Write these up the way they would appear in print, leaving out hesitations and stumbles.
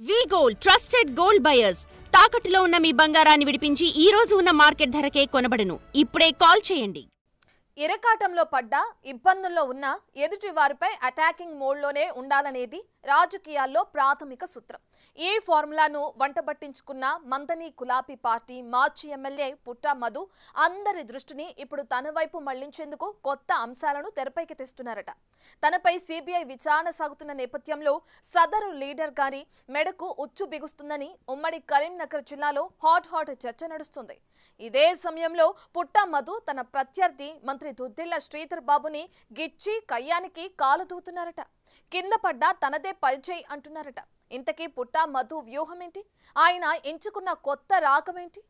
వి gold trusted gold buyers తాకట్టులో ఉన్న మీ బంగారాన్ని విడిపించి ఈ రోజు ఉన్న మార్కెట్ ధరకే కొనబడును. ఇప్పుడే కాల్ చేయండి. ఇరకాటంలో పడ్డా ఇబ్బందుల్లో ఉన్న ఎదుటి వారిపై అటాకింగ్ మోడ్లోనే ఉండాలనేది రాజకీయాల్లో ప్రాథమిక సూత్రం. ఈ ఫార్ములాను వంటబట్టించుకున్న మంతని గులాబీ పార్టీ మాజీ ఎమ్మెల్యే పుట్టా మధు అందరి దృష్టిని ఇప్పుడు తన వైపు మళ్లించేందుకు కొత్త అంశాలను తెరపైకి తెస్తున్నారట. తనపై సిబిఐ విచారణ సాగుతున్న నేపథ్యంలో సదరు లీడర్ గారి మెడకు ఉచ్చు బిగుస్తుందని ఉమ్మడి కరీంనగర్ జిల్లాలో హాట్ చర్చ నడుస్తుంది. ఇదే సమయంలో పుట్టా మధు తన ప్రత్యర్థి మంత్రి దుద్దిళ్ల శ్రీధర్ బాబుని గిచ్చి కయ్యానికి కాలు దూతున్నారట. కింద పడ్డా తనదే పైచేయి అంటున్నారట. ఇంతకీ పుట్టా మధు వ్యూహమేంటి? ఆయన ఎంచుకున్న కొత్త రాగమేంటి?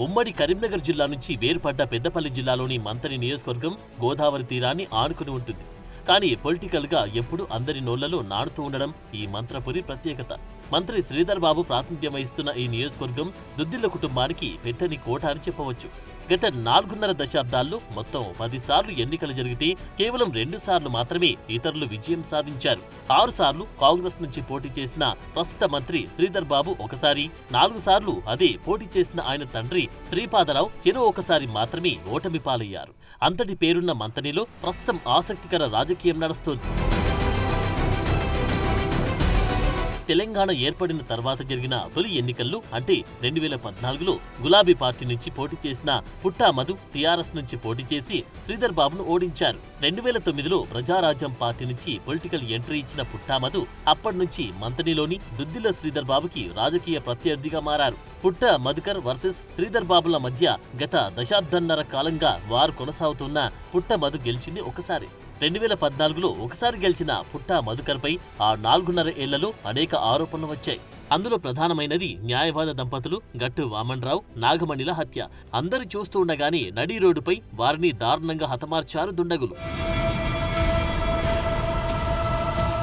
ఉమ్మడి కరీంనగర్ జిల్లా నుంచి వేరుపడ్డ పెద్దపల్లి జిల్లాలోని మంతని నియోజకవర్గం గోదావరి తీరాన్ని ఆనుకుని ఉంటుంది. కానీ పొలిటికల్ గా ఎప్పుడు అందరి నోళ్లలో నాడుతూ ఉండడం ఈ మంత్రపురి ప్రత్యేకత. మంత్రి శ్రీధర్ బాబు ప్రాతినిధ్యం వహిస్తున్న ఈ నియోజకవర్గం దుద్దిళ్ల కుటుంబానికి పెట్టని కోట అని చెప్పవచ్చు. గత 4.5 దశాబ్దాల్లో మొత్తం 10 సార్లు ఎన్నికలు జరిగితే కేవలం 2 సార్లు మాత్రమే ఇతరులు విజయం సాధించారు. 6 సార్లు కాంగ్రెస్ నుంచి పోటీ చేసిన ప్రస్తుత మంత్రి శ్రీధర్ బాబు ఒకసారి, 4 సార్లు అదే పోటీ చేసిన ఆయన తండ్రి శ్రీపాదరావు చెరో ఒకసారి మాత్రమే ఓటమి పాలయ్యారు. అంతటి పేరున్న మంతనిలో ప్రస్తుతం ఆసక్తికర రాజకీయం నడుస్తోంది. తెలంగాణ ఏర్పడిన తర్వాత జరిగిన తొలి ఎన్నికల్లో అంటే 2014లో గులాబీ పార్టీ నుంచి పోటీ చేసిన పుట్టా మధు టీఆర్ఎస్ నుంచి పోటీ చేసి శ్రీధర్ బాబును ఓడించారు. 2009లో ప్రజారాజ్యం పార్టీ నుంచి పొలిటికల్ ఎంట్రీ ఇచ్చిన పుట్టా మధు అప్పటి నుంచి మంతనిలోని దుద్దిళ్ల శ్రీధర్ బాబుకి రాజకీయ ప్రత్యర్థిగా మారారు. పుట్టా మధుకర్ వర్సెస్ శ్రీధర్ బాబుల మధ్య గత దశాబ్దన్నర కాలంగా వారు కొనసాగుతున్న పుట్టా మధు గెలిచింది ఒకసారి. 2014లో ఒకసారి గెలిచిన పుట్టా మధుకర్పై ఆ 4.5 ఏళ్లలో అనేక ఆరోపణలు వచ్చాయి. అందులో ప్రధానమైనది న్యాయవాద దంపతులు గట్టు వామన్రావు, నాగమణిల హత్య. అందరూ చూస్తూ ఉండగానే నడి రోడ్డుపై వారిని దారుణంగా హతమార్చారు దుండగులు.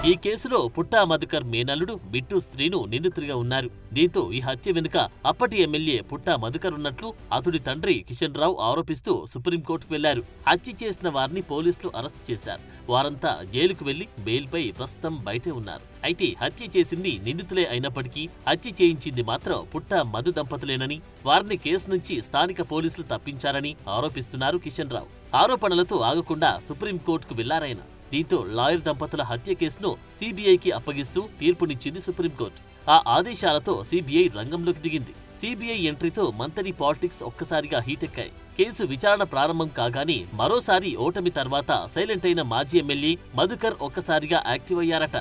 ఈ కేసులో పుట్టా మధుకర్ మేనల్లుడు బిట్టు శ్రీను నిందితుడిగా ఉన్నారు. దీంతో ఈ హత్య వెనుక అప్పటి ఎమ్మెల్యే పుట్టా మధుకర్ ఉన్నట్లు అతడి తండ్రి కిషన్ రావు ఆరోపిస్తూ సుప్రీంకోర్టుకు వెళ్లారు. హత్య చేసిన వారిని పోలీసులు అరెస్టు చేశారు. వారంతా జైలుకు వెళ్లి బెయిల్పై ప్రస్తుతం బయటే ఉన్నారు. అయితే హత్య చేసింది నిందితులే అయినప్పటికీ హత్య చేయించింది మాత్రం పుట్టా మధు దంపతులేనని, వారిని కేసు నుంచి స్థానిక పోలీసులు తప్పించారని ఆరోపిస్తున్నారు కిషన్ రావు. ఆరోపణలతో ఆగకుండా సుప్రీంకోర్టుకు వెళ్లారాయన. దీంతో లాయర్ దంపతుల హత్య కేసును సిబిఐకి అప్పగిస్తూ తీర్పునిచ్చింది సుప్రీంకోర్టు. ఆ ఆదేశాలతో సిబిఐ రంగంలోకి దిగింది. సిబిఐ ఎంట్రీతో మంతని పాలిటిక్స్ ఒక్కసారిగా హీటెక్కాయి. కేసు విచారణ ప్రారంభం కాగానే మరోసారి ఓటమి తర్వాత సైలెంట్ అయిన మాజీ ఎమ్మెల్యే మధుకర్ ఒక్కసారిగా యాక్టివ్ అయ్యారట.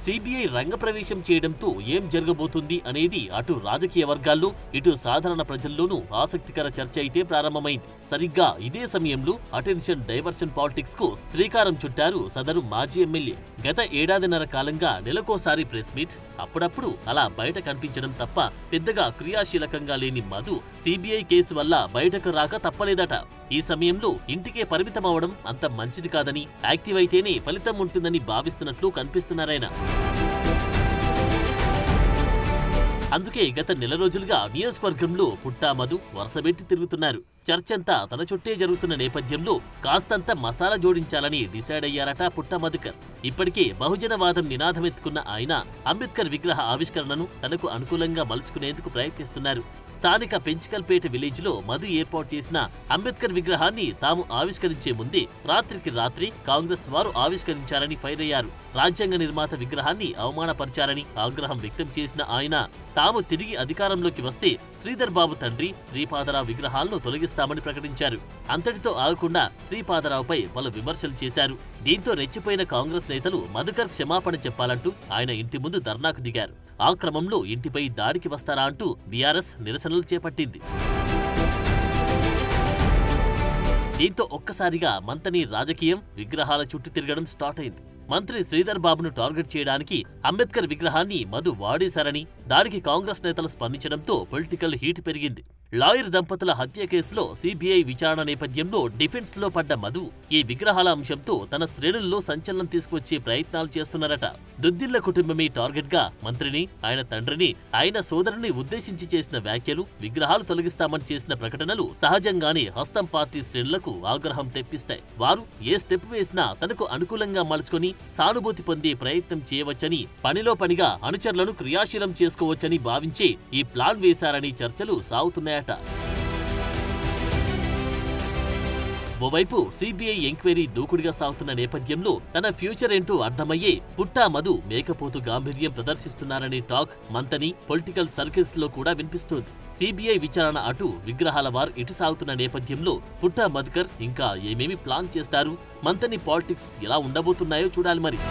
సిబిఐ రంగప్రవేశం చేయడంతో ఏం జరగబోతుంది అనేది అటు రాజకీయ వర్గాల్లో ఇటు సాధారణ ప్రజల్లోనూ ఆసక్తికర చర్చ అయితే ప్రారంభమైంది. సరిగ్గా ఇదే సమయంలో అటెన్షన్ డైవర్షన్ పాలిటిక్స్ కు శ్రీకారం చుట్టారు సదరు మాజీ ఎమ్మెల్యే. గత ఏడాదిన్నర కాలంగా నెలకోసారి ప్రెస్ మీట్, అప్పుడప్పుడు అలా బయట కనిపించడం తప్ప పెద్దగా క్రియాశీలకంగా లేని మధు సిబిఐ కేసు వల్ల బయటకు రాక తప్పలేదట. ఈ సమయంలో ఇంటికే పరిమితమవడం అంత మంచిది కాదని, యాక్టివ్ అయితేనే ఫలితం ఉంటుందని భావిస్తున్నట్లు కనిపిస్తున్నారాయన. అందుకే గత నెల రోజులుగా నియోజకవర్గంలో పుట్టా మధు వరుసబెట్టి తిరుగుతున్నారు. చర్చంతా తన చుట్టే జరుగుతున్న నేపథ్యంలో కాస్తంత మసాలా జోడించాలని డిసైడ్ అయ్యారట పుట్టా మధుకర్. ఇప్పటికే బహుజనవాదం నినాదమెత్తుకున్న ఆయన అంబేద్కర్ విగ్రహ ఆవిష్కరణను తనకు అనుకూలంగా మలుచుకునేందుకు ప్రయత్నిస్తున్నారు. స్థానిక పెంచికల్పేట విలేజ్ లో మధు ఏర్పాటు చేసిన అంబేద్కర్ విగ్రహాన్ని తాము ఆవిష్కరించే ముందే రాత్రికి రాత్రి కాంగ్రెస్ వారు ఆవిష్కరించారని ఫైర్ అయ్యారు. రాజ్యాంగ నిర్మాత విగ్రహాన్ని అవమానపరిచారని ఆగ్రహం వ్యక్తం చేసిన ఆయన తాము తిరిగి అధికారంలోకి వస్తే శ్రీధర్ బాబు తండ్రి శ్రీపాదరావు విగ్రహాలను తొలగిస్తామని ప్రకటించారు. అంతటితో ఆగకుండా శ్రీపాదరావుపై పలు విమర్శలు చేశారు. దీంతో రెచ్చిపోయిన కాంగ్రెస్ నేతలు మధుకర్ క్షమాపణ చెప్పాలంటూ ఆయన ఇంటి ముందు ధర్నాకు దిగారు. ఆ క్రమంలో ఇంటిపై దాడికి వస్తారా అంటూ బీఆర్ఎస్ నిరసనలు చేపట్టింది. దీంతో ఒక్కసారిగా మంతని రాజకీయం విగ్రహాల చుట్టూ తిరగడం స్టార్ట్ అయింది. మంత్రి శ్రీధర్ బాబును టార్గెట్ చేయడానికి అంబేద్కర్ విగ్రహాన్ని మధు వాడేశారని దానికి కాంగ్రెస్ నేతలు స్పందించడంతో పొలిటికల్ హీట్ పెరిగింది. లాయర్ దంపతుల హత్య కేసులో సిబిఐ విచారణ నేపథ్యంలో డిఫెన్స్ లో పడ్డ మధు ఈ విగ్రహాల అంశంతో తన శ్రేణుల్లో సంచలనం తీసుకొచ్చే ప్రయత్నాలు చేస్తున్నారట. దుద్దిళ్ల కుటుంబమే టార్గెట్ గా మంత్రిని, ఆయన తండ్రిని, ఆయన సోదరుని ఉద్దేశించి చేసిన వ్యాఖ్యలు, విగ్రహాలు తొలగిస్తామని చేసిన ప్రకటనలు సహజంగానే హస్తం పార్టీ శ్రేణులకు ఆగ్రహం తెప్పిస్తాయి. వారు ఏ స్టెప్ వేసినా తనకు అనుకూలంగా మలుచుకొని సానుభూతి పొందే ప్రయత్నం చేయవచ్చని, పనిలో పనిగా అనుచరులను క్రియాశీలం చేసుకోవచ్చని భావించే ఈ ప్లాన్ వేశారని చర్చలు సాగుతున్నాయట. ఓవైపు సిబిఐ ఎంక్వైరీ దూకుడుగా సాగుతున్న నేపథ్యంలో తన ఫ్యూచర్ ఏంటో అర్థమయ్యే పుట్టా మధు మేకపోతు గాంభీర్యం ప్రదర్శిస్తున్నారనే టాక్ మంతని పొలిటికల్ సర్కిల్స్ లో కూడా వినిపిస్తోంది. సిబిఐ విచారణ అటు, విగ్రహాల వార్ ఇటు సాగుతున్న నేపథ్యంలో పుట్టా మధుకర్ ఇంకా ఏమేమి ప్లాన్ చేస్తారు, మంతని పాలిటిక్స్ ఎలా ఉండబోతున్నాయో చూడాలి మరి.